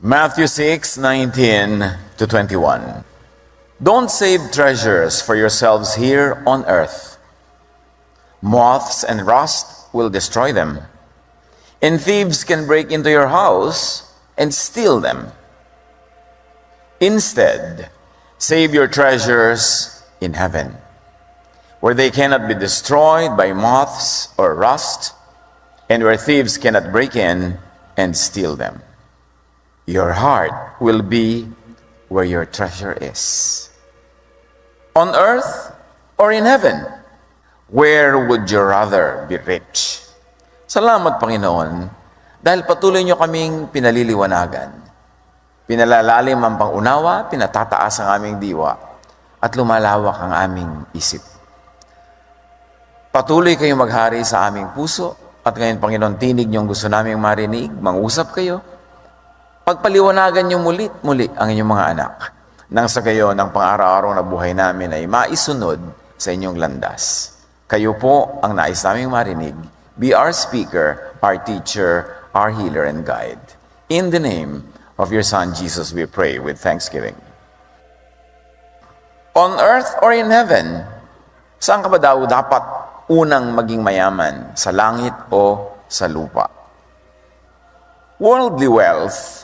Matthew 6:19 to 21. Don't save treasures for yourselves here on earth. Moths and rust will destroy them, and thieves can break into your house and steal them. Instead, save your treasures in heaven, where they cannot be destroyed by moths or rust, and where thieves cannot break in and steal them. Your heart will be where your treasure is. On earth or in heaven? Where would you rather be rich? Salamat, Panginoon, dahil patuloy niyo kaming pinaliliwanagan. Pinalalalim ang pangunawa, pinatataas ang aming diwa, at lumalawak ang aming isip. Patuloy kayong maghari sa aming puso, at ngayon, Panginoon, tinig niyong gusto naming marinig, mangusap kayo. Pagpaliwanagan niyo muli ang inyong mga anak, nang sa gayon ang pang-araw-araw na buhay namin ay maisunod sa inyong landas. Kayo po ang nais naming marinig. Be our speaker, our teacher, our healer and guide. In the name of your Son, Jesus, we pray with thanksgiving. On earth or in heaven, saan ka ba daw dapat unang maging mayaman? Sa langit o sa lupa? Worldly wealth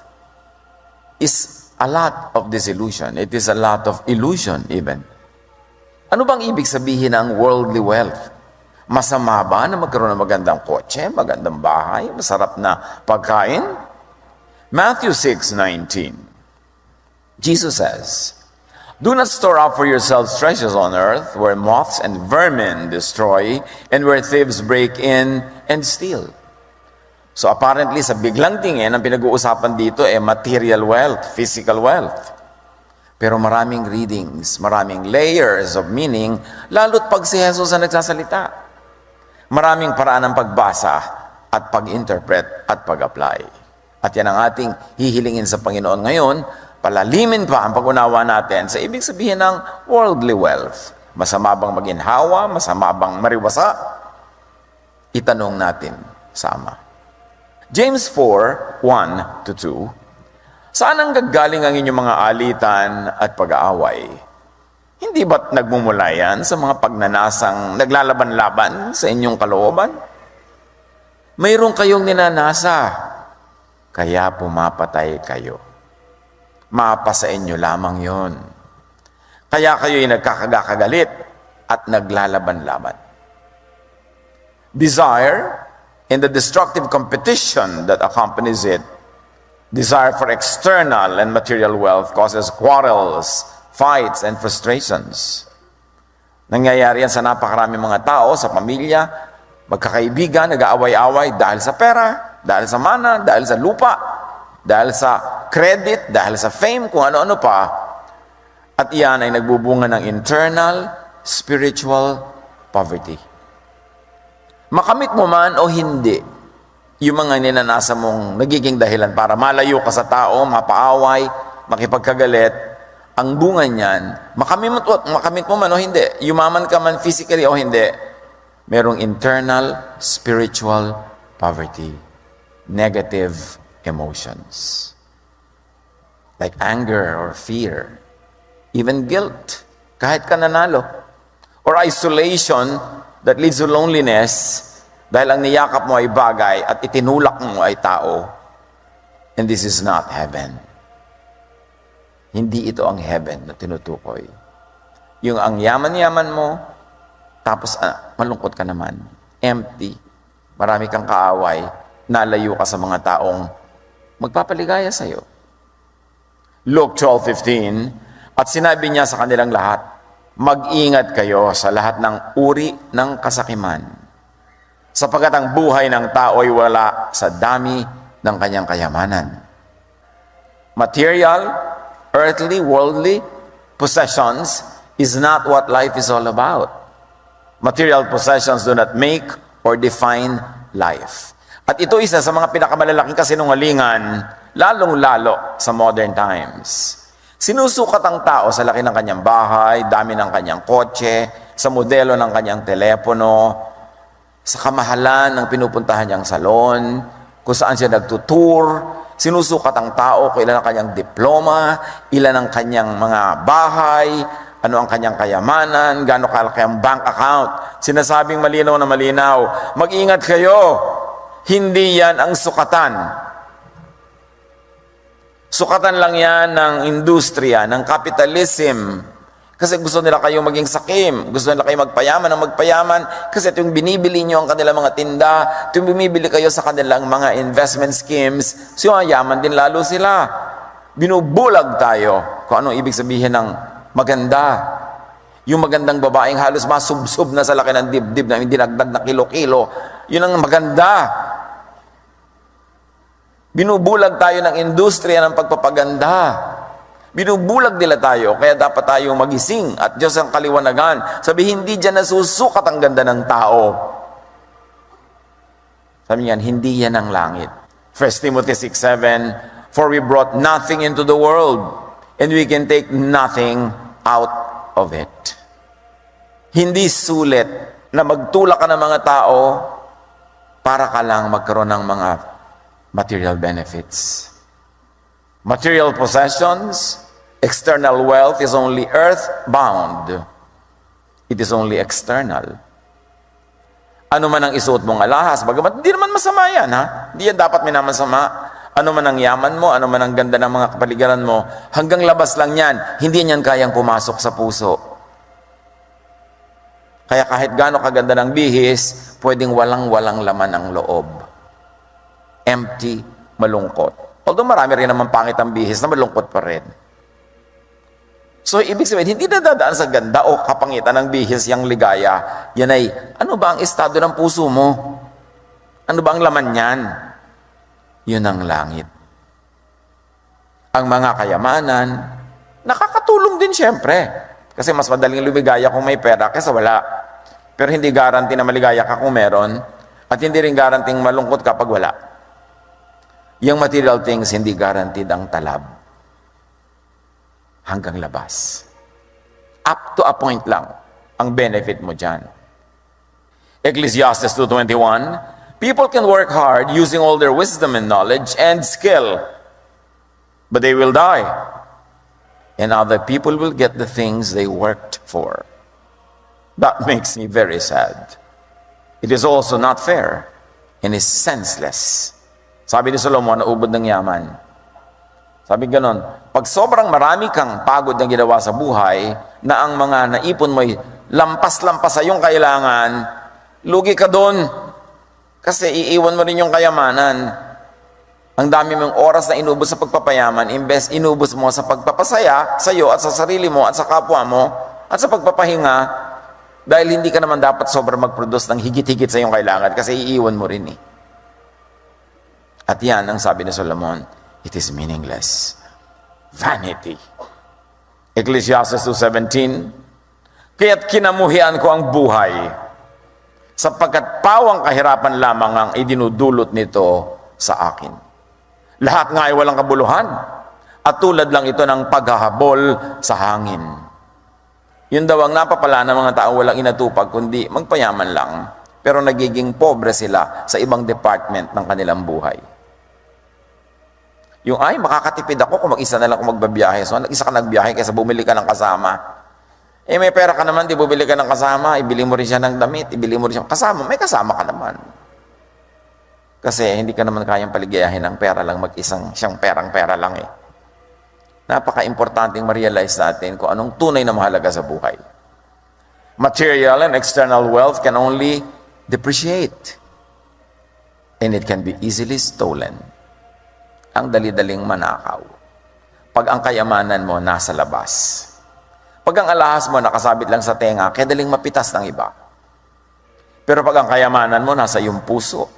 is a lot of disillusion. It is a lot of illusion even. Ano bang ibig sabihin ng worldly wealth? Masama ba na magkaroon ng magandang kotse, magandang bahay, masarap na pagkain? Matthew 6:19. Jesus says, "Do not store up for yourselves treasures on earth, where moths and vermin destroy, and where thieves break in and steal." So apparently, sa biglang tingin, ang pinag-uusapan dito ay material wealth, physical wealth. Pero maraming readings, maraming layers of meaning, lalo't pag si Jesus ang nagsasalita. Maraming paraan ng pagbasa at pag-interpret at pag-apply. At yan ang ating hihilingin sa Panginoon ngayon, palalimin pa ang pag-unawa natin sa ibig sabihin ng worldly wealth. Masama bang maginhawa? Masama bang mariwasa? Itanong natin sa Ama. James 4:1-2. Saan ang gagaling ang inyong mga alitan at pag-aaway? Hindi ba't nagmumula yan sa mga pagnanasang naglalaban-laban sa inyong kalooban? Mayroon kayong ninanasa, kaya pumapatay kayo. Mapa sa inyo lamang yon. Kaya kayo'y nagkakagalit at naglalaban-laban. Desire and the destructive competition that accompanies it, desire for external and material wealth causes quarrels, fights, and frustrations. Nangyayari yan sa napakaraming mga tao, sa pamilya, magkakaibigan, nag-aaway-away dahil sa pera, dahil sa mana, dahil sa lupa, dahil sa credit, dahil sa fame, kung ano-ano pa. At iyan ay nagbubunga ng internal, spiritual poverty. Makamit mo man o hindi, yung mga ninanasa mong nagiging dahilan para malayo ka sa tao, mapaaway, makipagkagalit, ang bunga niyan, makamit mo man o hindi, yumaman ka man physically o hindi, merong internal spiritual poverty, negative emotions. Like anger or fear, even guilt, kahit ka nanalo. Or isolation that leads to loneliness dahil ang niyakap mo ay bagay at itinulak mo ay tao. And this is not heaven. Hindi ito ang heaven na tinutukoy. Yung ang yaman-yaman mo, tapos malungkot ka naman. Empty. Marami kang kaaway. Nalayo ka sa mga taong magpapaligaya sa'yo. Luke 12:15, at sinabi niya sa kanilang lahat, mag-ingat kayo sa lahat ng uri ng kasakiman, sapagkat ang buhay ng tao ay wala sa dami ng kanyang kayamanan. Material, earthly, worldly possessions is not what life is all about. Material possessions do not make or define life. At ito isa sa mga pinakamalalaking kasinungalingan, lalong-lalo sa modern times. Sinusukat ang tao sa laki ng kanyang bahay, dami ng kanyang kotse, sa modelo ng kanyang telepono, sa kamahalan ng pinupuntahan niyang salon, kung saan siya nagtutour, Sinusukat ang tao kung ilan ang kanyang diploma, ilan ang kanyang mga bahay, ano ang kanyang kayamanan, gaano kalaki ang bank account. Sinasabing malinaw na malinaw, mag-ingat kayo, hindi yan ang sukatan. Sukatan lang yan ng industriya, ng capitalism. Kasi gusto nila kayong maging sakim. Gusto nila kayong magpayaman. Kasi ito yung binibili nyo ang kanilang mga tinda. Ito yung bumibili kayo sa kanilang mga investment schemes. So yaman din lalo sila. Binubulag tayo kung anong ibig sabihin ng maganda. Yung magandang babaeng halos masubsob na sa laki ng dibdib na dinagdag na kilo-kilo. Yun ang maganda. Binubulag tayo ng industriya ng pagpapaganda. Binubulag nila tayo, kaya dapat tayong magising at Diyos ang kaliwanagan. Sabi, hindi dyan nasusukat ang ganda ng tao. Sabi niyan, hindi yan ang langit. 1 Timothy 6:7, for we brought nothing into the world, and we can take nothing out of it. Hindi sulit na magtulak ka ng mga tao para ka lang magkaroon ng mga material benefits. Material possessions, external wealth is only earthbound. It is only external. Ano man ang isuot mong alahas, bagamat hindi naman masama yan, ha? Hindi yan dapat minamasama. Ano man ang yaman mo, ano man ang ganda ng mga kapaligiran mo, hanggang labas lang yan, hindi yan kayang pumasok sa puso. Kaya kahit gaano kaganda ng bihis, pwedeng walang-walang laman ang loob. Empty, malungkot. Although marami rin naman pangit ang bihis na malungkot pa rin. So, ibig sabihin, hindi na dadaan sa ganda o kapangitan ng bihis yung ligaya. Yan ay, ano ba ang estado ng puso mo? Ano ba ang laman niyan? Yun ang langit. Ang mga kayamanan, nakakatulong din siyempre. Kasi mas madaling lumigaya kung may pera kaysa wala. Pero hindi guarantee na maligaya ka kung meron. At hindi rin guarantee malungkot kapag wala. Yung material things, hindi guaranteed ang talab. Hanggang labas. Up to a point lang ang benefit mo dyan. Ecclesiastes 2:21, people can work hard using all their wisdom and knowledge and skill, but they will die. And other people will get the things they worked for. That makes me very sad. It is also not fair and is senseless. Sabi ni Solomon, naubod ng yaman. Sabi ganon, pag sobrang marami kang pagod na ginawa sa buhay, na ang mga naipon mo'y lampas-lampas sa iyong kailangan, lugi ka doon. Kasi iiwan mo rin yung kayamanan. Ang dami mong oras na inubos sa pagpapayaman, imbes inubos mo sa pagpapasaya sa iyo at sa sarili mo at sa kapwa mo at sa pagpapahinga, dahil hindi ka naman dapat sobrang mag-produce ng higit-higit sa iyong kailangan kasi iiwan mo rin eh. At yan ang sabi ni Solomon, it is meaningless. Vanity. Ecclesiastes 2:17, kaya't kinamuhian ko ang buhay, sapagkat pawang kahirapan lamang ang idinudulot nito sa akin. Lahat nga ay walang kabuluhan, at tulad lang ito ng paghahabol sa hangin. Yun daw ang napapala ng mga tao walang inatupag, kundi magpayaman lang, pero nagiging pobre sila sa ibang department ng kanilang buhay. Yung, ay, makakatipid ako kung mag-isa na lang kung magbabiyahe. So, isa ka nagbiyahe kaysa bumili ka ng kasama. Eh, may pera ka naman, di bumili ka ng kasama, ibili mo rin siya ng damit, ibili mo rin siya kasama, may kasama ka naman. Kasi hindi ka naman kayang paligayahin ng pera lang, mag-isang siyang perang-pera lang eh. Napaka-importanting ma-realize natin kung anong tunay na mahalaga sa buhay. Material and external wealth can only depreciate. And it can be easily stolen. Ang dali-daling manakaw. Pag ang kayamanan mo nasa labas. Pag ang alahas mo nakasabit lang sa tenga, kaya daling mapitas ng iba. Pero pag ang kayamanan mo nasa iyong puso,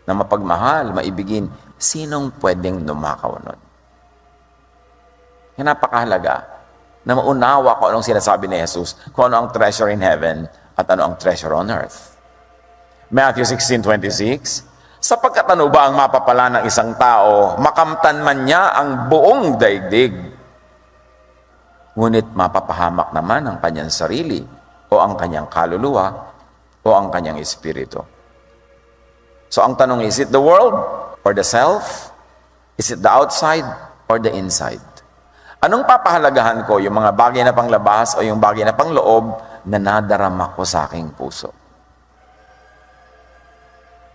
na mapagmahal, maibigin, sinong pwedeng numakaw nun? Yan napakahalaga na maunawa ko anong sinasabi ni Jesus, kung ano ang treasure in heaven at ano ang treasure on earth. Matthew 16:26, sapagkat ano ba ang mapapala ng isang tao, makamtan man niya ang buong daigdig, ngunit mapapahamak naman ang kanyang sarili o ang kanyang kaluluwa o ang kanyang espiritu. So ang tanong is it the world or the self Is it the outside or the inside? Anong papahalagahan ko, yung mga bagay na panglabas o yung bagay na pangloob na nadarama ko sa aking puso?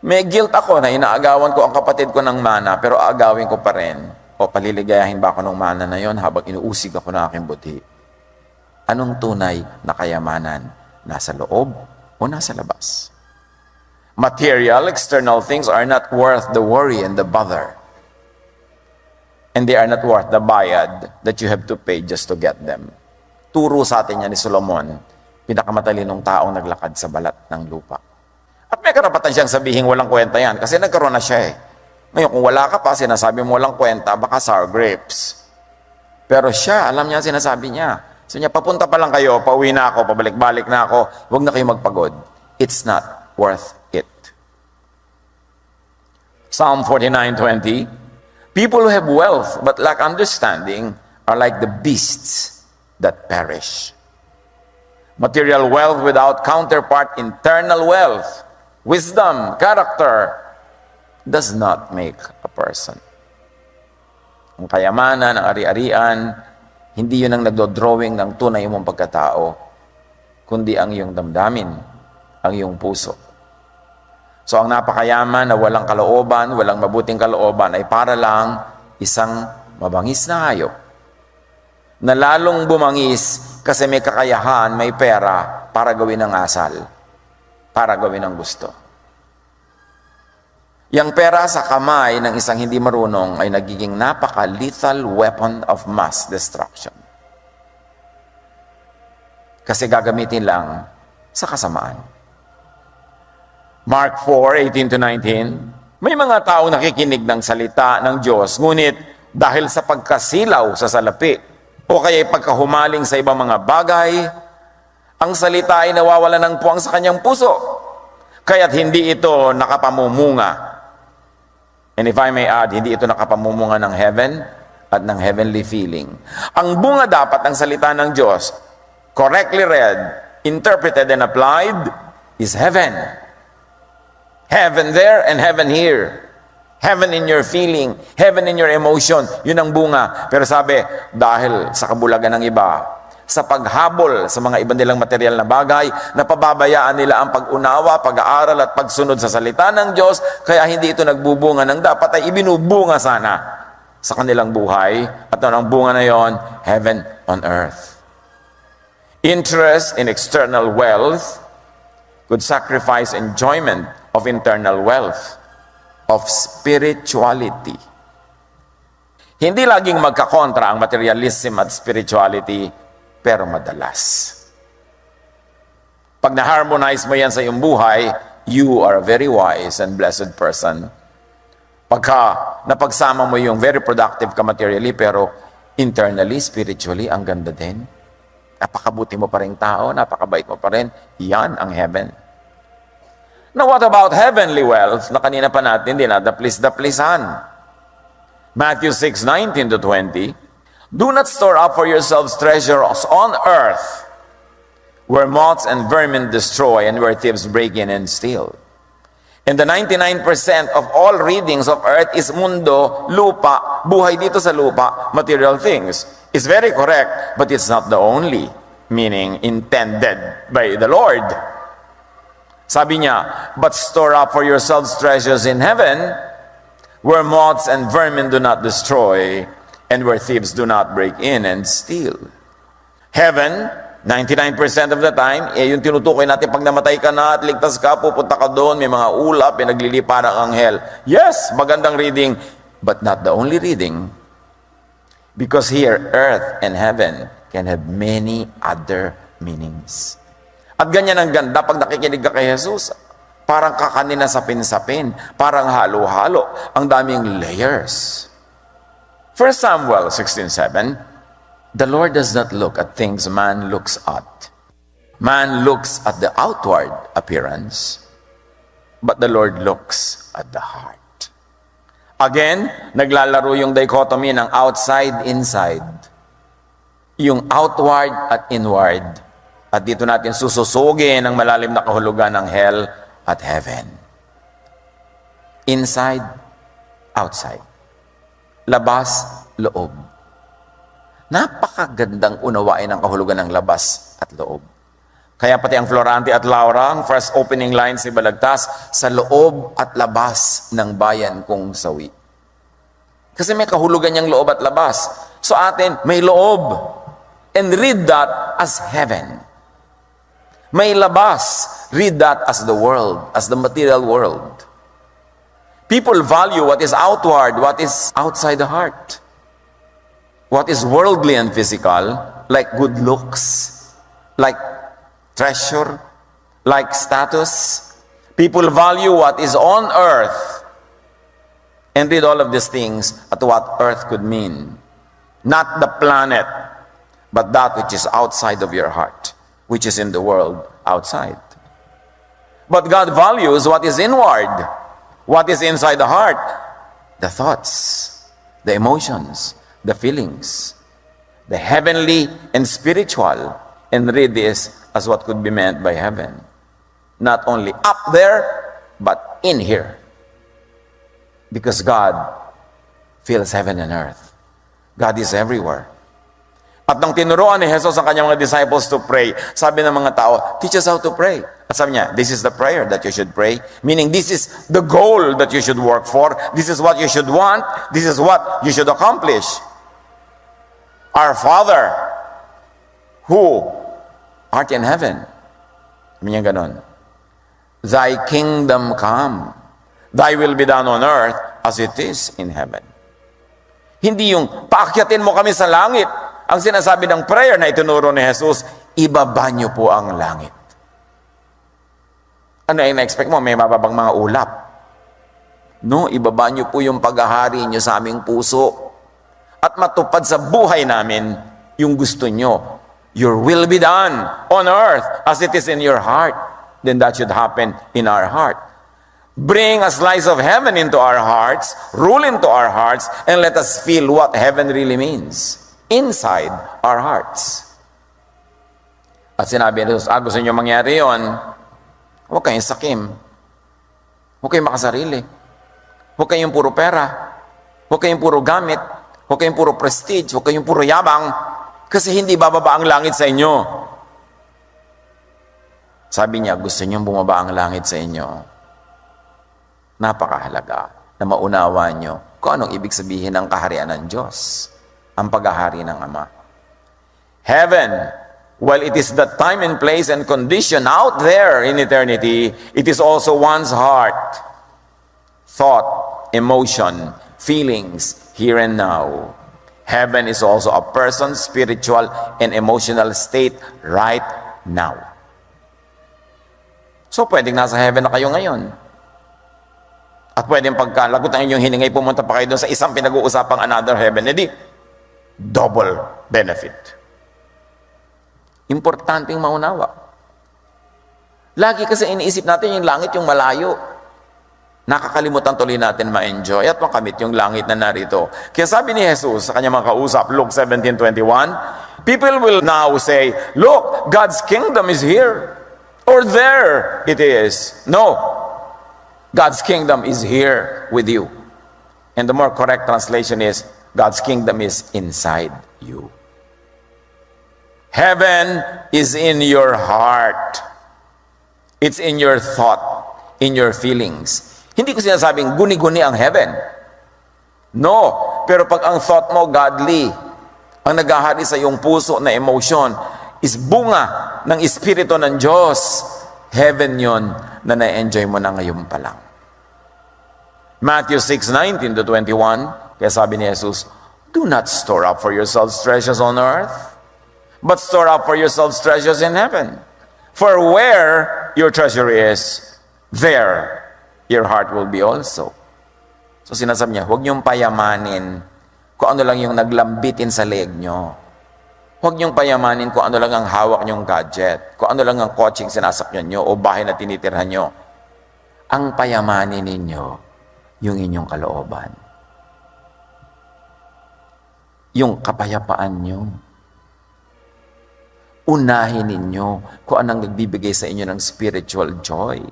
May guilt ako na inaagawan ko ang kapatid ko ng mana pero aagawin ko pa rin. O paliligayahin ba ako ng mana na yon habang inuusig ako ng aking buti? Anong tunay na kayamanan? Nasa loob o nasa labas? Material, external things are not worth the worry and the bother. And they are not worth the bayad that you have to pay just to get them. Turo sa atin yan ni Solomon, pinakamatalinong taong naglakad sa balat ng lupa. At may karapatan siyang sabihin walang kwenta yan kasi nagkaroon na siya eh. Ngayon, kung wala ka pa, sinasabi mo walang kwenta, baka sour grapes. Pero siya, alam niya sinasabi niya. So niya, papunta pa lang kayo, pauwi na ako, pabalik-balik na ako, huwag na kayo magpagod. It's not worth it. Psalm 49:20, people who have wealth but lack understanding are like the beasts that perish. Material wealth without counterpart, internal wealth, wisdom, character, does not make a person. Ang kayamanan, ang ari-arian, hindi yun ang nagdo-drawing ng tunay mong pagkatao, kundi ang iyong damdamin, ang iyong puso. So ang napakayaman na walang kalooban, walang mabuting kalooban ay para lang isang mabangis na hayop na lalong bumangis kasi may kakayahan, may pera para gawin ang asal, para gawin ang gusto. Yang pera sa kamay ng isang hindi marunong ay nagiging napaka-lethal weapon of mass destruction. Kasi gagamitin lang sa kasamaan. Mark 4:18-19, may mga taong nakikinig ng salita ng Diyos, ngunit dahil sa pagkasilaw sa salapi o kaya pagkahumaling sa ibang mga bagay, ang salita ay nawawala ng puwang sa kanyang puso, kaya't hindi ito nakapamumunga. And if I may add, hindi ito nakapamumunga ng heaven at ng heavenly feeling. Ang bunga dapat ng salita ng Diyos, correctly read, interpreted and applied, is heaven. Heaven there and heaven here. Heaven in your feeling, heaven in your emotion. Yun ang bunga. Pero sabi, dahil sa kabulagan ng iba, sa paghabol sa mga ibang nilang material na bagay, napababayaan nila ang pag-unawa, pag-aaral at pagsunod sa salita ng Diyos, kaya hindi ito nagbubunga ng dapat ay ibinubunga sana sa kanilang buhay. At ano ang bunga na yon? Heaven on earth. Interest in external wealth could sacrifice enjoyment of internal wealth, of spirituality. Hindi laging magkakontra ang materialism at spirituality, pero madalas. Pag na-harmonize mo yan sa iyong buhay, you are a very wise and blessed person. Pagka napagsama mo yung very productive ka materially, pero internally, spiritually, ang ganda din. Napakabuti mo pa rin tao, napakabait mo pa rin, yan ang heaven. Now what about heavenly wealth na kanina pa natin dinadaplis-daplisan? Matthew 6:19-20, do not store up for yourselves treasures on earth, where moths and vermin destroy and where thieves break in and steal. And the 99% of all readings of earth is mundo, lupa, buhay dito sa lupa, material things. It's very correct, but it's not the only meaning intended by the Lord. Sabi niya, but store up for yourselves treasures in heaven, where moths and vermin do not destroy, and where thieves do not break in and steal. Heaven, 99% of the time, yung tinutukoy natin pag namatay ka na at ligtas ka, pupunta ka doon, may mga ulap, pinaglilipa ng anghel. Yes, magandang reading, but not the only reading. Because here, earth and heaven can have many other meanings. At ganyan ang ganda pag nakikinig ka kay Jesus. Parang kakanina sapin-sapin, parang halo-halo, ang daming layers. 1 Samuel 16:7, the Lord does not look at things man looks at. Man looks at the outward appearance, but the Lord looks at the heart. Again, naglalaro yung dichotomy ng outside-inside. Yung outward at inward. At dito natin sususugin ang malalim na kahulugan ng hell at heaven. Inside, outside. labas, loob. Napakagandang unawain ang kahulugan ng labas at loob. Kaya pati ang Florante at Laura, ang first opening line si Balagtas, sa loob at labas ng bayan kong sawi. Kasi may kahulugan niyang loob at labas. So atin, may loob. And read that as heaven. May labas. Read that as the world, as the material world. People value what is outward, what is outside the heart. What is worldly and physical, like good looks, like treasure, like status. People value what is on earth and read all of these things at what earth could mean. Not the planet, but that which is outside of your heart, which is in the world outside. But God values what is inward, what is inside the heart, the thoughts, the emotions, the feelings, the heavenly and spiritual. And read this as what could be meant by heaven. Not only up there, but in here. Because God fills heaven and earth. God is everywhere. At nang tinuruan ni Jesus ang kanyang mga disciples to pray, sabi ng mga tao, teach us how to pray. At sabi niya, this is the prayer that you should pray. Meaning, this is the goal that you should work for. This is what you should want. This is what you should accomplish. Our Father, who art in heaven. Sabi niya ganon. Thy kingdom come. Thy will be done on earth as it is in heaven. Hindi yung paakyatin mo kami sa langit. Ang sinasabi ng prayer na itinuro ni Jesus, ibaba niyo po ang langit. Ano yung na-expect mo? May mababang mga ulap. No, ibaba niyo po yung paghahari niyo sa aming puso. At matupad sa buhay namin yung gusto niyo. Your will be done on earth as it is in your heart. Then that should happen in our heart. Bring a slice of heaven into our hearts, rule into our hearts, and let us feel what heaven really means inside our hearts. At sinabi ni Jesus, gusto niyo mangyari yon, huwag kayong sakim. Huwag kayong makasarili. Huwag kayong puro pera. Huwag kayong puro gamit. Huwag kayong puro prestige. Huwag kayong puro yabang. Kasi hindi bababa ang langit sa inyo. Sabi niya, gusto niyong bumaba ang langit sa inyo. Napakahalaga na maunawa niyo kung anong ibig sabihin ng kaharian ng Diyos, ang paghahari ng Ama. Heaven, while it is the time and place and condition out there in eternity, it is also one's heart, thought, emotion, feelings, here and now. Heaven is also a person's spiritual and emotional state right now. So, pwedeng nasa heaven na kayo ngayon. At pwedeng pagkalagot ng inyong hiningay, pumunta pa kayo doon sa isang pinag-uusapang another heaven. Hindi, double benefit. Importanteng maunawa. Lagi kasi iniisip natin yung langit, yung malayo. Nakakalimutan tuloy natin ma-enjoy at makamit yung langit na narito. Kaya sabi ni Jesus sa kanyang mga kausap, Luke 17:21, people will now say, look, God's kingdom is here. Or there it is. No. God's kingdom is here with you. And the more correct translation is, God's kingdom is inside you. Heaven is in your heart. It's in your thought, in your feelings. Hindi ko sinasabing guni-guni ang heaven. No. Pero pag ang thought mo godly, ang naghahari sa iyong puso na emotion, is bunga ng Espiritu ng Diyos, heaven yon na na-enjoy mo na ngayon pa lang. Matthew 6:19-21, kaya sabi ni Jesus, do not store up for yourselves treasures on earth, but store up for yourselves treasures in heaven. For where your treasure is, there your heart will be also. So sinasabi niya, huwag niyong payamanin kung ano lang yung naglambitin sa leeg niyo. Huwag niyong payamanin kung ano lang ang hawak niyong gadget, kung ano lang ang coaching sinasakyan niyo o bahay na tinitirhan niyo. Ang payamanin ninyo, yung inyong kalooban. Yung kapayapaan niyo. Unahin ninyo kung anong nagbibigay sa inyo ng spiritual joy.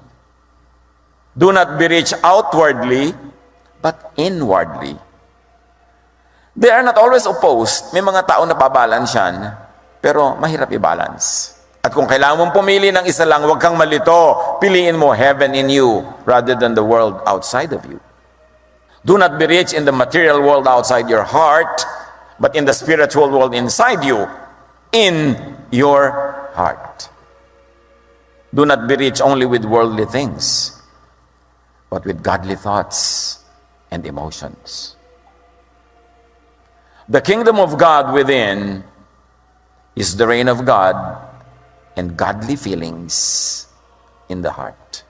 Do not be rich outwardly, but inwardly. They are not always opposed. May mga tao na pabalance yan, pero mahirap i-balance. At kung kailangan mong pumili ng isa lang, huwag kang malito. Piliin mo heaven in you rather than the world outside of you. Do not be rich in the material world outside your heart, but in the spiritual world inside you, in your heart. Do not be rich only with worldly things, but with godly thoughts and emotions. The kingdom of God within is the reign of God and godly feelings in the heart.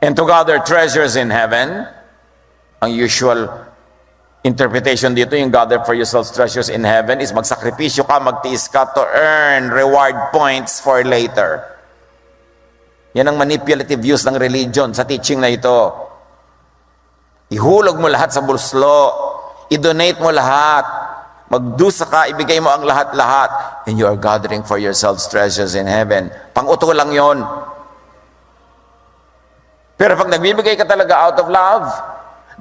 And to gather treasures in heaven, ang usual interpretation dito, yung gather for yourselves treasures in heaven, is magsakripisyo ka, magtiis ka to earn reward points for later. Yan ang manipulative use ng religion sa teaching na ito. Ihulog mo lahat sa bulslo, i-donate mo lahat, magdusa ka, ibigay mo ang lahat-lahat, and you are gathering for yourselves treasures in heaven. Pang-uto lang yon. Pero pag nagbibigay ka talaga out of love,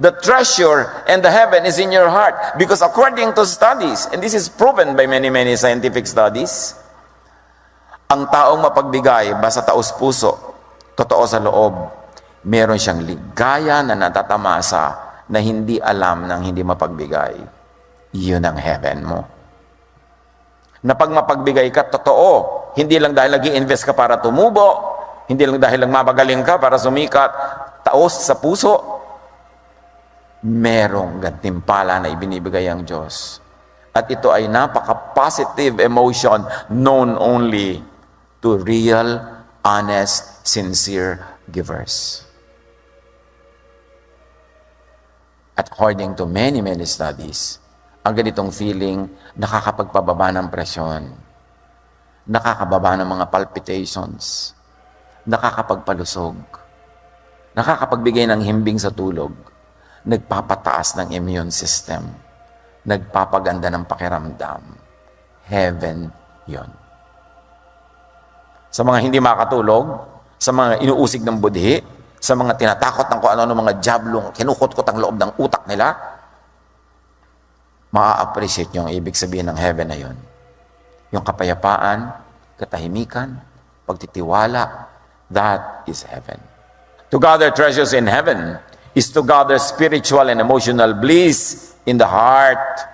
the treasure and the heaven is in your heart. Because according to studies, and this is proven by many scientific studies, ang taong mapagbigay, basta taos-puso, totoo sa loob, meron siyang ligaya na natatamasa na hindi alam ng hindi mapagbigay. Yun ang heaven mo. Na pag mapagbigay ka, totoo. Hindi lang dahil nag-i-invest ka para tumubo, hindi lang dahil magmamagaling ka para sumikat, taos sa puso, merong gantimpala na ibinibigay ang Diyos. At ito ay napaka-positive emotion known only to real, honest, sincere givers. At according to many studies, ang ganitong feeling nakakapagpababa ng presyon, nakakababa ng mga palpitations, nakakapagpalusog, nakakapagbigay ng himbing sa tulog, nagpapataas ng immune system, nagpapaganda ng pakiramdam. Heaven yon. Sa mga hindi makatulog, sa mga inuusig ng budhi, sa mga tinatakot ng kung ano-ano mga jablong, kinukot-kot ang loob ng utak nila, maa-appreciate nyo ang ibig sabihin ng heaven na yon. Yung kapayapaan, katahimikan, pagtitiwala, that is heaven. To gather treasures in heaven is to gather spiritual and emotional bliss in the heart.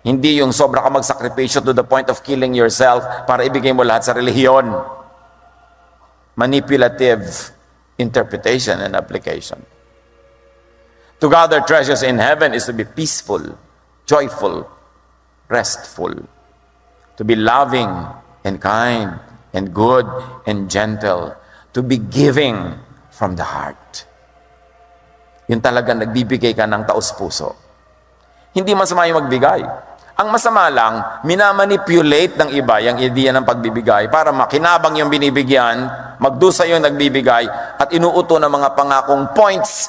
Hindi yung sobra ka magsakripisyo to the point of killing yourself para ibigay mo lahat sa relihiyon. Manipulative interpretation and application. To gather treasures in heaven is to be peaceful, joyful, restful. To be loving and kind and good and gentle. To be giving from the heart. Yun talaga nagbibigay ka ng taos-puso. Hindi masama yung magbigay. Ang masama lang, minamanipulate ng iba yung ideya ng pagbibigay para makinabang yung binibigyan, magdusa yung nagbibigay, at inuuto ng mga pangakong points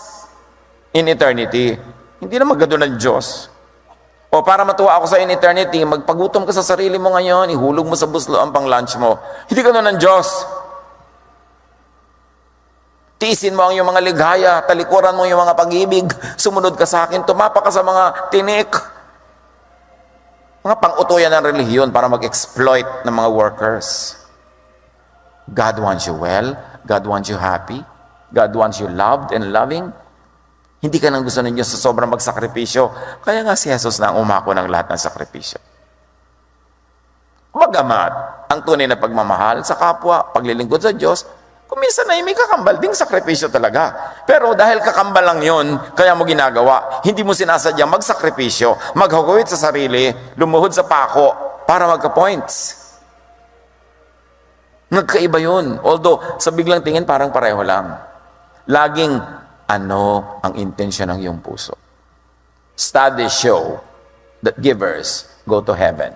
in eternity. Hindi na magado ng Diyos. O para matuwa ako sa in eternity, magpagutom ka sa sarili mo ngayon, ihulog mo sa buslo ang pang-lunch mo. Hindi ganun ng Diyos. Tiisin mo ang iyong mga ligaya, talikuran mo yung mga pag-ibig, sumunod ka sa akin, tumapa ka sa mga tinik. Mga pang-utoyan ng relihiyon para mag-exploit ng mga workers. God wants you well, God wants you happy, God wants you loved and loving. Hindi ka nang gusto ninyo sa sobrang magsakripisyo. Kaya nga si Jesus na ang umako ng lahat ng sakripisyo. Bagamat ang tunay na pagmamahal sa kapwa, paglilingkod sa Diyos, kung minsan ay may kakambal ding sakripisyo talaga. Pero dahil kakambal lang yun, kaya mo ginagawa. Hindi mo sinasadyang magsakripisyo, maghugawit sa sarili, lumuhod sa pako, para magka-points. Nagkaiba yun. Although, sa biglang tingin, parang pareho lang. Laging, ano ang intensyon ng iyong puso? Studies show that givers go to heaven.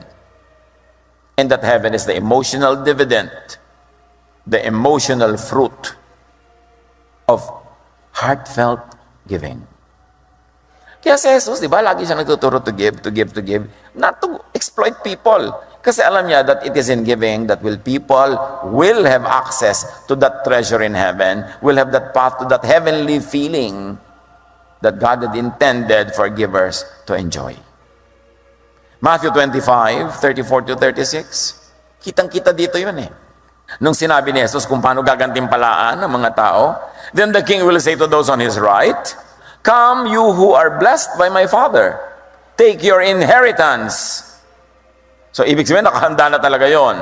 And that heaven is the emotional dividend, the emotional fruit of heartfelt giving. Kaya si Jesus, di ba, lagi siya nagtuturo to give, not to exploit people. Kasi alam niya that it is in giving that people will have access to that treasure in heaven, will have that path to that heavenly feeling that God had intended for givers to enjoy. Matthew 25, 34 to 36. Kitang-kita dito yun eh. Nung sinabi ni Jesus kung paano gagantimpalaan ng mga tao, then the king will say to those on his right, "Come, you who are blessed by my Father. Take your inheritance." So, ibig sabihin, nakahanda na talaga yon.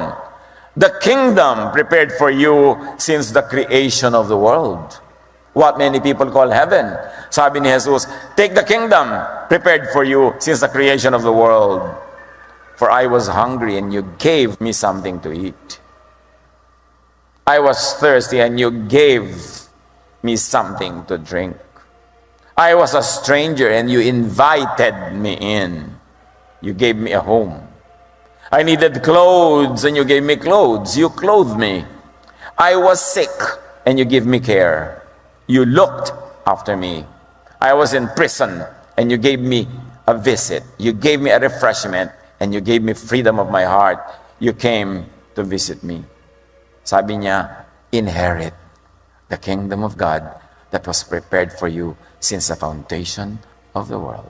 The kingdom prepared for you since the creation of the world. What many people call heaven. Sabi ni Jesus, take the kingdom prepared for you since the creation of the world. For I was hungry and you gave me something to eat. I was thirsty and you gave me something to drink. I was a stranger and you invited me in. You gave me a home. I needed clothes and you gave me clothes. You clothed me. I was sick and you gave me care. You looked after me. I was in prison and you gave me a visit. You gave me a refreshment and you gave me freedom of my heart. You came to visit me. Sabi niya, inherit the kingdom of God that was prepared for you since the foundation of the world.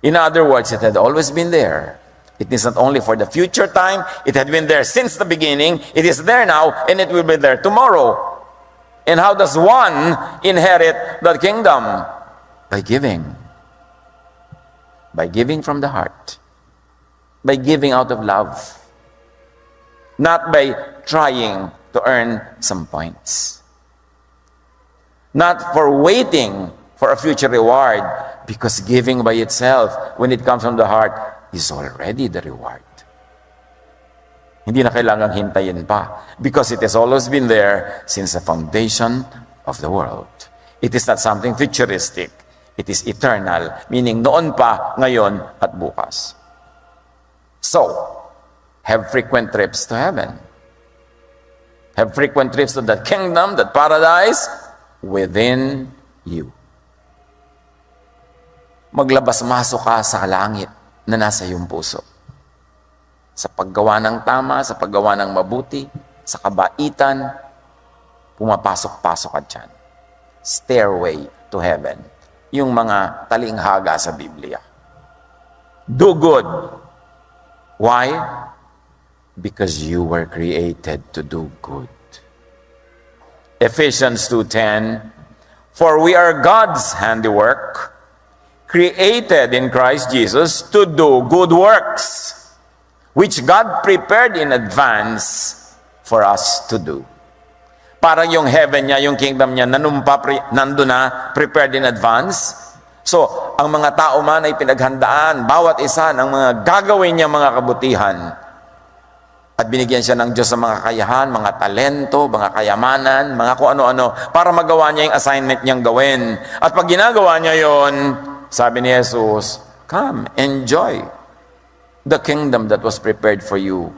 In other words, it had always been there. It is not only for the future time, it had been there since the beginning, it is there now, and it will be there tomorrow. And how does one inherit the kingdom? By giving. By giving from the heart. By giving out of love. Not by trying to earn some points. Not for waiting for a future reward, because giving by itself, when it comes from the heart, is already the reward. Hindi na kailangang hintayin pa, because it has always been there since the foundation of the world. It is not something futuristic. It is eternal, meaning noon pa, ngayon, at bukas. So, have frequent trips to heaven. Have frequent trips to that kingdom, that paradise, within you. Maglabas-masok ka sa langit na nasa iyong puso. Sa paggawa ng tama, sa paggawa ng mabuti, sa kabaitan, pumapasok-pasok ka dyan. Stairway to heaven. Yung mga talinghaga sa Biblia. Do good. Why? Because you were created to do good. Ephesians 2:10, for we are God's handiwork, created in Christ Jesus to do good works, which God prepared in advance for us to do. Parang yung heaven niya, yung kingdom niya, nandun na, prepared in advance. So, ang mga tao man ay pinaghandaan, bawat isa ng mga gagawin niya mga kabutihan. At binigyan siya ng Diyos sa mga kakayahan, mga talento, mga kayamanan, mga kung ano-ano, para magawa niya yung assignment niyang gawin. At pag ginagawa niya yon, sabi ni Jesus, come, enjoy the kingdom that was prepared for you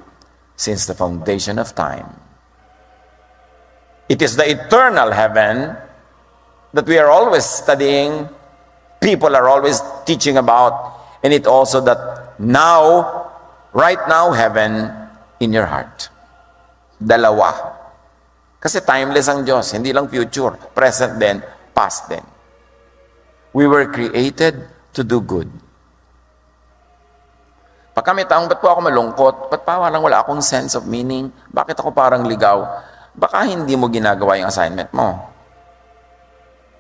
since the foundation of time. It is the eternal heaven that we are always studying, people are always teaching about, and it also that now, right now, heaven in your heart. Dalawa. Kasi timeless ang Diyos, hindi lang future, present din, past din. We were created to do good. Pag kami taong, ba't po ako malungkot? Ba't parang wala akong sense of meaning? Bakit ako parang ligaw? Baka hindi mo ginagawa yung assignment mo.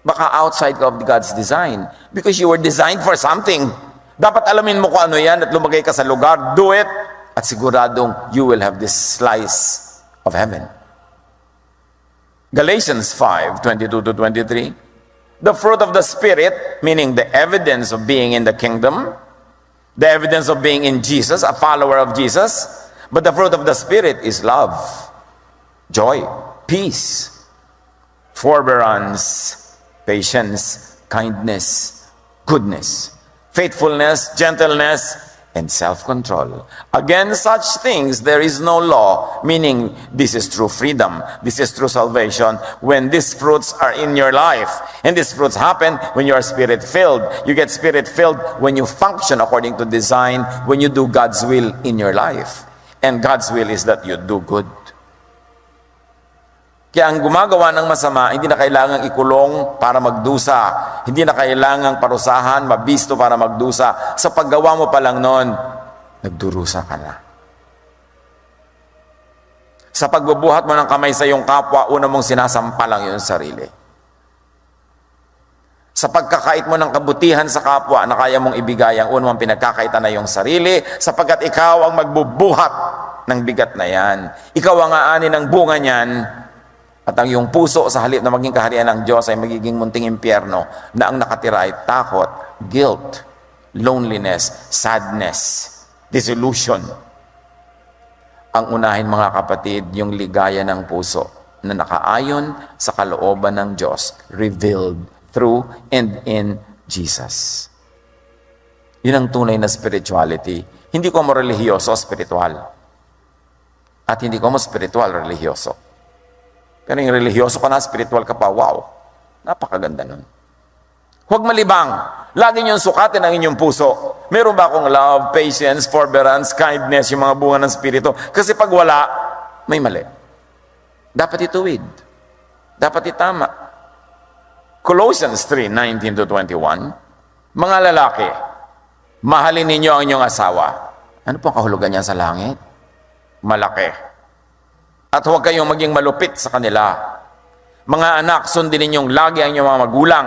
Baka outside of God's design. Because you were designed for something. Dapat alamin mo kung ano yan at lumagay ka sa lugar. Do it. At siguradong you will have this slice of heaven. Galatians 5:22 to 23. The fruit of the Spirit, meaning the evidence of being in the kingdom, the evidence of being in Jesus, a follower of Jesus, but the fruit of the Spirit is love, joy, peace, forbearance, patience, kindness, goodness, faithfulness, gentleness, and self-control. Against such things there is no law, meaning this is true freedom, this is true salvation, when these fruits are in your life. And these fruits happen when you are Spirit-filled. You get Spirit-filled when you function according to design, when you do God's will in your life. And God's will is that you do good. Kaya ang gumagawa ng masama, hindi na kailangang ikulong para magdusa. Hindi na kailangang parusahan, mabisto para magdusa. Sa paggawa mo pa lang noon, nagdurusa ka na. Sa pagbubuhat mo ng kamay sa iyong kapwa, una mong sinasampalang iyong sarili. Sa pagkakait mo ng kabutihan sa kapwa na kaya mong ibigay, ang una mong pinagkakaitan na iyong sarili, sapagkat ikaw ang magbubuhat ng bigat na yan. Ikaw ang aanin ng bunga niyan, at ang iyong puso sa halip na maging kaharian ng Diyos ay magiging munting impyerno na ang nakatira ay takot, guilt, loneliness, sadness, disillusion. Ang unahin mga kapatid, yung ligaya ng puso na nakaayon sa kalooban ng Diyos, revealed through and in Jesus. Yun ang tunay na spirituality. Hindi ko mo relihiyoso, spiritual. At hindi ko mo spiritual, relihiyoso. Pero yung relihiyoso ka na, spiritual ka pa, wow, napakaganda nun. Huwag malibang. Lagi niyong sukatin ang inyong puso. Meron ba akong love, patience, forbearance, kindness, yung mga bunga ng Espiritu? Kasi pag wala, may mali. Dapat ituwid. Dapat itama. Colossians 3:19-21, mga lalaki, mahalin ninyo ang inyong asawa. Ano po ang kahulugan niya sa langit? Malaki. At huwag kayong maging malupit sa kanila. Mga anak, sundin ninyong lagi ang inyong mga magulang,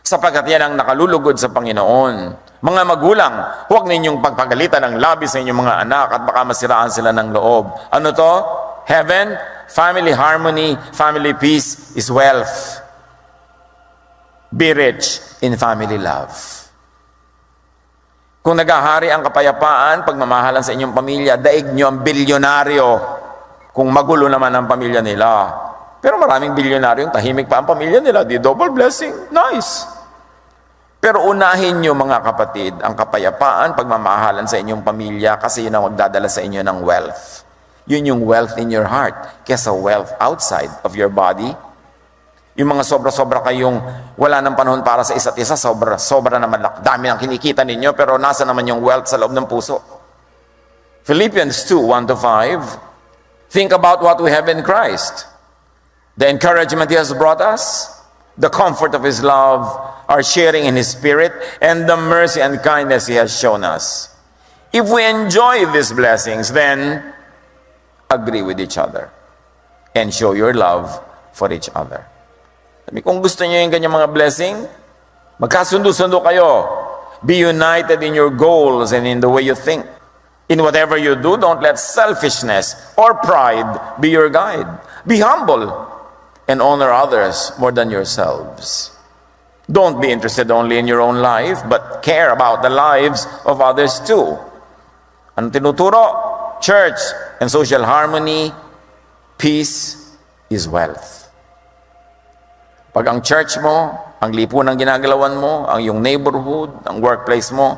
sapagkat yan ang nakalulugod sa Panginoon. Mga magulang, huwag ninyong pagpagalitan ng labi sa inyong mga anak at baka masiraan sila ng loob. Ano to? Heaven, family harmony, family peace is wealth. Be rich in family love. Kung nagahari ang kapayapaan, pagmamahalan sa inyong pamilya, daig nyo ang bilyonaryo. Kung magulo naman ang pamilya nila. Pero maraming bilyonaryong tahimik pa ang pamilya nila. Di double blessing. Nice. Pero unahin nyo mga kapatid, ang kapayapaan, pagmamahalan sa inyong pamilya kasi yun ang magdadala sa inyo ng wealth. Yun yung wealth in your heart kesa wealth outside of your body. Yung mga sobra-sobra kayong wala ng panahon para sa isa't isa, sobra naman, dami ang kinikita ninyo, pero nasa naman yung wealth sa loob ng puso. Philippians 2:1-5, think about what we have in Christ. The encouragement He has brought us, the comfort of His love, our sharing in His Spirit, and the mercy and kindness He has shown us. If we enjoy these blessings, then agree with each other and show your love for each other. Kung gusto niyo yung ganyang mga blessing, magkasundo-sundo kayo. Be united in your goals and in the way you think. In whatever you do, don't let selfishness or pride be your guide. Be humble and honor others more than yourselves. Don't be interested only in your own life, but care about the lives of others too. Anong tinuturo? Church and social harmony, peace is wealth. Pag ang church mo, ang lipunan ginagalawan mo, ang iyong neighborhood, ang workplace mo,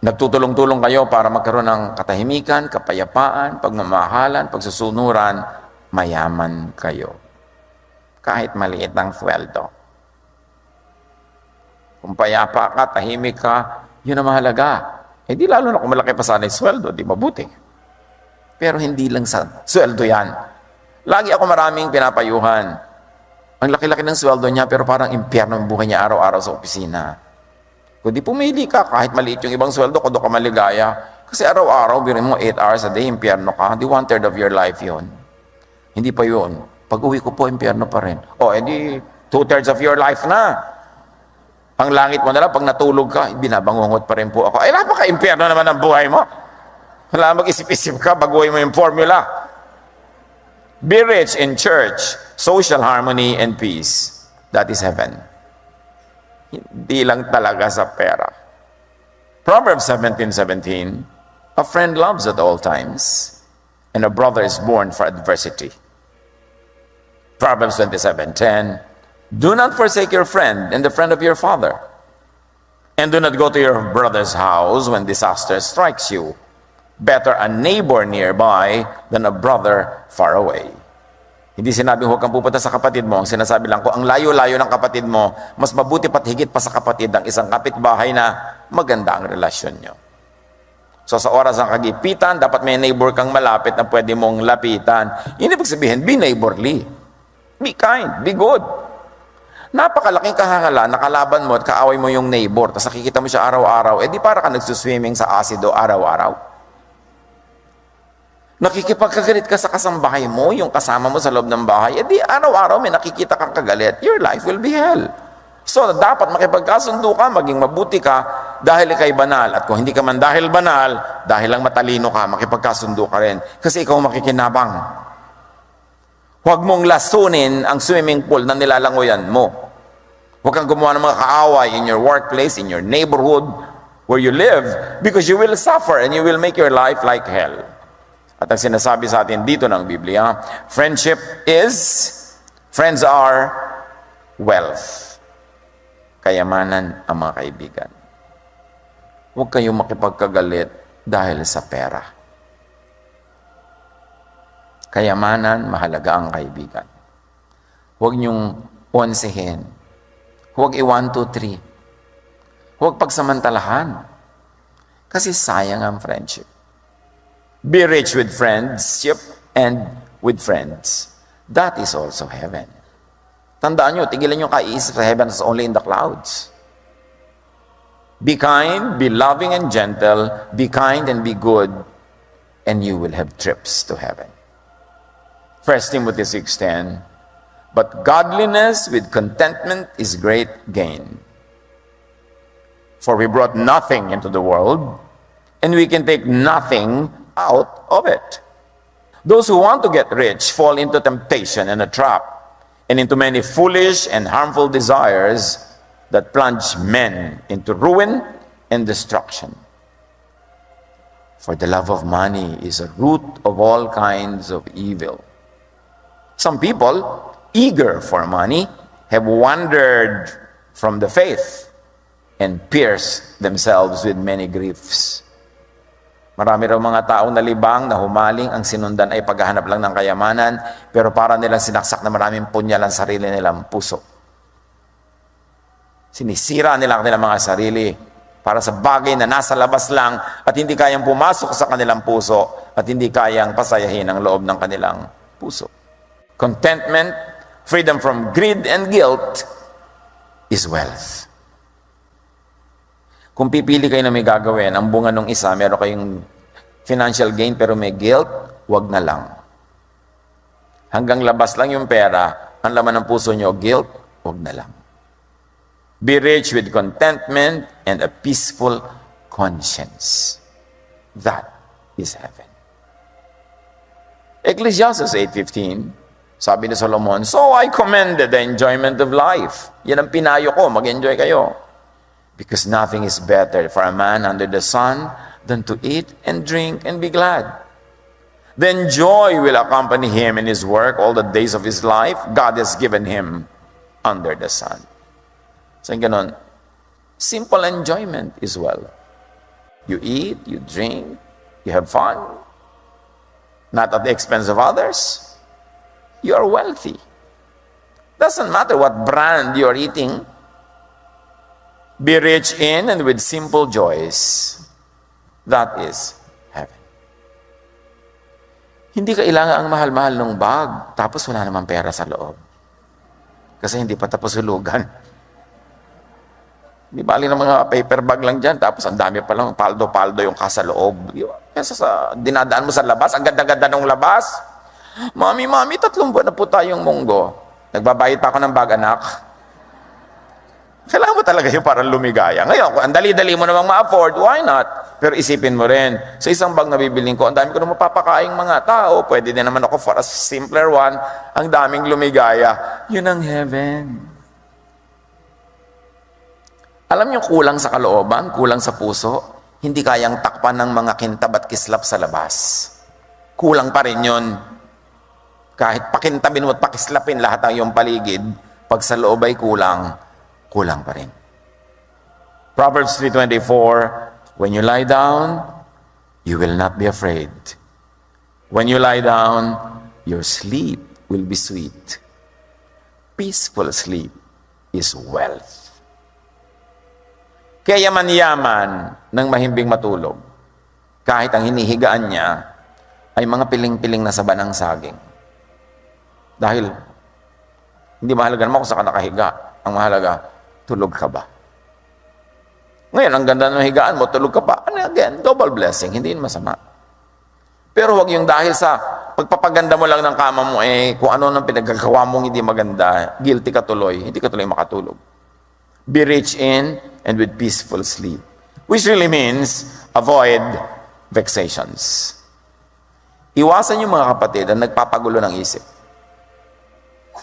nagtutulong-tulong kayo para magkaroon ng katahimikan, kapayapaan, pagmamahalan, pagsusunuran, mayaman kayo. Kahit maliit ang sweldo. Kung payapa ka, tahimik ka, yun ang mahalaga. Eh di lalo na kung malaki pa sana yung sweldo, di mabuti. Pero hindi lang sa sweldo yan. Lagi ako maraming pinapayuhan. Ang laki-laki ng sweldo niya, pero parang impyerno ang buhay niya araw-araw sa opisina. Kung di pumili ka, kahit maliit yung ibang sweldo, kung doon ka maligaya, kasi araw-araw, birin mo 8 hours a day, impyerno ka, di 1/3 of your life yon. Hindi pa yun. Pag uwi ko po, impyerno pa rin. O, edi 2/3 of your life na. Ang langit mo na lang, pag natulog ka, binabangungot pa rin po ako. Ay, napaka-impyerno naman ang buhay mo. Wala mag-isip-isip ka, baguhin mo yung formula. Be rich in church, social harmony, and peace. That is heaven. Hindi lang talaga sa pera. Proverbs 17:17, a friend loves at all times, and a brother is born for adversity. Proverbs 27:10, do not forsake your friend and the friend of your father, and do not go to your brother's house when disaster strikes you. Better a neighbor nearby than a brother far away. Hindi sinabing huwag kang pupunta sa kapatid mo. Ang sinasabi lang ko, ang layo-layo ng kapatid mo, mas mabuti pat higit pa sa kapatid ang isang kapitbahay na maganda ang relasyon nyo. So sa oras ng kagipitan, dapat may neighbor kang malapit na pwede mong lapitan. Yun ibig sabihin, be neighborly. Be kind, be good. Napakalaking kahangalan, nakalaban mo at kaaway mo yung neighbor, tapos nakikita mo siya araw-araw, di para ka nagsuswimming sa asido araw-araw. Nakikipagkagalit ka sa kasambahay mo, yung kasama mo sa loob ng bahay, di araw-araw may nakikita kang kagalit, your life will be hell. So, dapat makipagkasundo ka, maging mabuti ka, dahil ikay banal. At kung hindi ka man dahil banal, dahil lang matalino ka, makipagkasundo ka rin. Kasi ikaw makikinabang. Huwag mong lasunin ang swimming pool na nilalangoyan mo. Huwag kang gumawa ng mga kaaway in your workplace, in your neighborhood, where you live, because you will suffer and you will make your life like hell. At ang sinasabi sa atin dito ng Biblia, friends are wealth. Kayamanan ang mga kaibigan. Huwag kayong makipagkagalit dahil sa pera. Kayamanan, mahalaga ang kaibigan. Huwag niyong onsehin. Huwag i-1, 2, 3. Huwag pagsamantalahan. Kasi sayang ang friendship. Be rich with friendship and with friends. That is also heaven. Tandaan nyo, tigilan yung kaiisip sa heaven is only in the clouds. Be kind, be loving and gentle, be kind and be good, and you will have trips to heaven. 1 Timothy 6:10, but godliness with contentment is great gain. For we brought nothing into the world, and we can take nothing out of it. Those who want to get rich fall into temptation and a trap, and into many foolish and harmful desires that plunge men into ruin and destruction. For the love of money is a root of all kinds of evil. Some people, eager for money, have wandered from the faith and pierced themselves with many griefs. Marami raw mga taong nalibang na humaling, ang sinundan ay paghahanap lang ng kayamanan, pero para nilang sinaksak na maraming punyal ang sarili nilang puso. Sinisira nila ang kanilang mga sarili para sa bagay na nasa labas lang at hindi kayang pumasok sa kanilang puso at hindi kayang pasayahin ang loob ng kanilang puso. Contentment, freedom from greed and guilt is wealth. Kung pipili kayo na may gagawin, ang bunga ng isa, meron kayong financial gain pero may guilt, wag na lang. Hanggang labas lang yung pera, ang laman ng puso nyo, guilt, wag na lang. Be rich with contentment and a peaceful conscience. That is heaven. Ecclesiastes 8:15, sabi ni Solomon, so I commended the enjoyment of life. Yan ang pinayo ko, mag-enjoy kayo. Because nothing is better for a man under the sun than to eat and drink and be glad. Then joy will accompany him in his work all the days of his life God has given him under the sun. So ganun, simple enjoyment is well. You eat, you drink, you have fun, not at the expense of others. You are wealthy. Doesn't matter what brand you are eating. Be rich in and with simple joys. That is heaven. Hindi kailangan ang mahal-mahal ng bag, tapos wala namang pera sa loob. Kasi hindi pa tapos hulugan. Di bali ng mga paper bag lang dyan, tapos ang dami pa lang, paldo-paldo yung kasa loob. Kesa sa dinadaan mo sa labas, ang ganda-ganda ng labas. Mami, 3 buwan na po tayong munggo. Nagbabayad pa ako ng bag, anak. Kailangan mo talaga yung parang lumigaya. Ngayon, kung ang dali-dali mo namang ma-afford, why not? Pero isipin mo rin, sa isang bag na bibiling ko, ang dami ko na mapapakaing mga tao, pwede din naman ako for a simpler one, ang daming lumigaya. Yun ang heaven. Alam niyo, kulang sa kalooban, kulang sa puso, hindi kayang takpan ng mga kintab at kislap sa labas. Kulang pa rin yun. Kahit pakintabin mo at pakislapin lahat ng iyong paligid, pag sa loob ay kulang pa rin. Proverbs 3:24, when you lie down, you will not be afraid. When you lie down, your sleep will be sweet. Peaceful sleep is wealth. Kaya yaman-yaman ng mahimbing matulog. kahit ang hinihigaan niya ay mga piling-piling na saba ng saging. Dahil hindi mahalaga naman kung saan ka nakahiga. Ang mahalaga, tulog ka ba? Ngayon, ang ganda ng higaan mo, tulog ka pa. Ano again? Double blessing. Hindi yun masama. Pero huwag yung dahil sa pagpapaganda mo lang ng kama mo, kung ano nang pinagkagawa mong hindi maganda, guilty ka tuloy, hindi ka tuloy makatulog. Be rich in and with peaceful sleep. Which really means, avoid vexations. Iwasan yung mga kapatid ang nagpapagulo ng isip.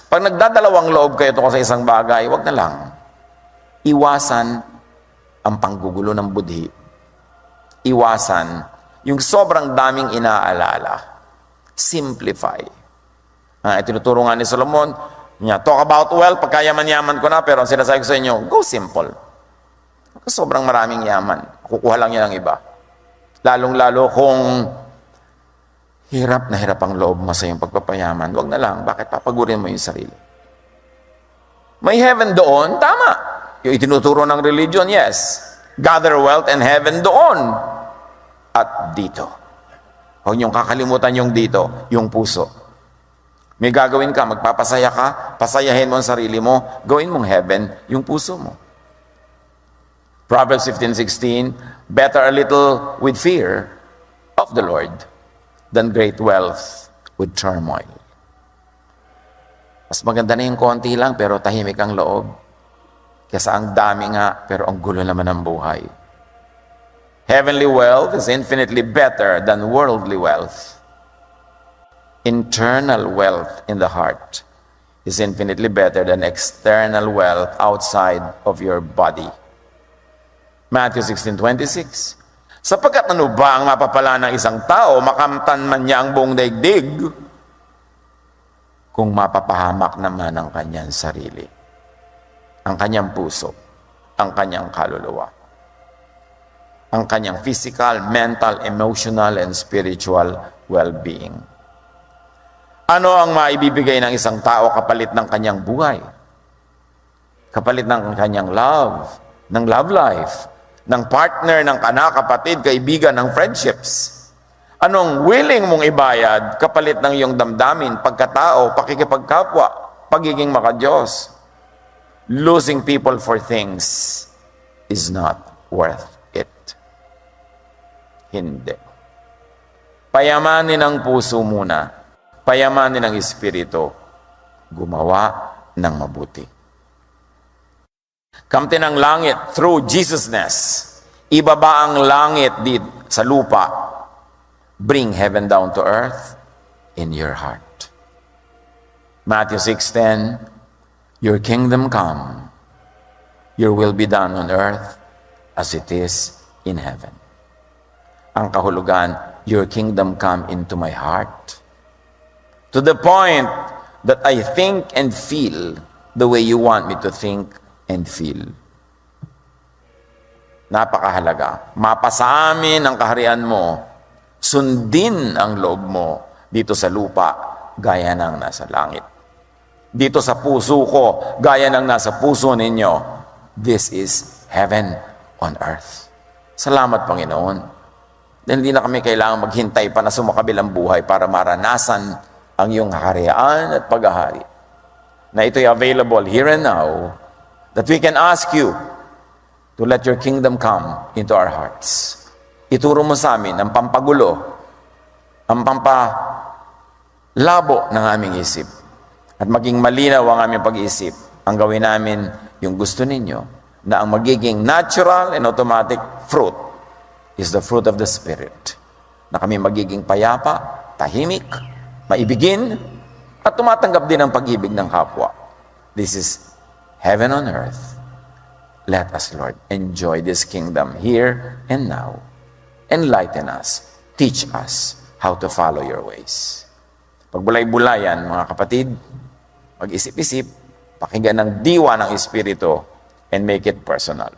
Pag nagdadalawang loob kayo tungkol sa isang bagay, wag na lang. Iwasan ang panggugulo ng budhi. Iwasan yung sobrang daming inaalala. Simplify. Tinuturo nga ni Solomon, talk about wealth, pagkayaman-yaman ko na, pero ang sinasabi ko sa inyo, go simple. Sobrang maraming yaman. Kukuha lang yan ng iba. Lalong-lalo kung hirap na hirap ang loob mo sa iyong pagpapayaman, wag na lang. Bakit papagurin mo yung sarili? May heaven doon, tama. Yung itinuturo ng religion, yes. Gather wealth and heaven doon. At dito. Huwag niyong kakalimutan yung dito, yung puso. May gagawin ka, magpapasaya ka, pasayahin mo ang sarili mo, gawin mong heaven yung puso mo. Proverbs 15:16, better a little with fear of the Lord than great wealth with turmoil. Mas maganda na yung konti lang pero tahimik ang loob. Kesa ang dami nga pero ang gulo naman ng buhay. Heavenly wealth is infinitely better than worldly wealth. Internal wealth in the heart is infinitely better than external wealth outside of your body. Matthew 16:26. Sapagkat ano ba ang mapapala ng isang tao, makamtan man niya ang buong daigdig, kung mapapahamak naman ang kanyang sarili, ang kanyang puso, ang kanyang kaluluwa, ang kanyang physical, mental, emotional, and spiritual well-being. Ano ang maibibigay ng isang tao kapalit ng kanyang buhay? Kapalit ng kanyang love, ng love life, ng partner, ng anak, kapatid, kaibigan, ng friendships. Anong willing mong ibayad kapalit ng iyong damdamin, pagkatao, pakikipagkapwa, pagiging makadiyos? Losing people for things is not worth it. Hindi. Payamanin ang puso muna. Payamanin ang espiritu. Gumawa ng mabuti. Kamtin ang langit through Jesusness. Ibaba ang langit dito sa lupa. Bring heaven down to earth in your heart. Matthew 6:10, your kingdom come. Your will be done on earth as it is in heaven. Ang kahulugan, your kingdom come into my heart. To the point that I think and feel the way you want me to think and feel. Napakahalaga. Mapasa amin ang kaharian mo. Sundin ang loob mo dito sa lupa, gaya ng nasa langit. Dito sa puso ko, gaya ng nasa puso ninyo. This is heaven on earth. Salamat, Panginoon. Dahil hindi na kami kailangan maghintay pa na sumakabilang buhay para maranasan ang iyong kaharian at paghahari. Na ito'y available here and now, that we can ask you to let your kingdom come into our hearts. Ituro mo sa amin ang pampagulo, ang pampalabo ng aming isip, at maging malinaw ang aming pag-iisip. Ang gawin namin yung gusto ninyo, na ang magiging natural and automatic fruit is the fruit of the Spirit. Na kami magiging payapa, tahimik, maibigin, at tumatanggap din ng pag-ibig ng kapwa. This is heaven on earth. Let us, Lord, enjoy this kingdom here and now. Enlighten us. Teach us how to follow your ways. Pagbulay-bulayan, mga kapatid, mag-isip-isip, pakinggan ng diwa ng Espiritu, and make it personal.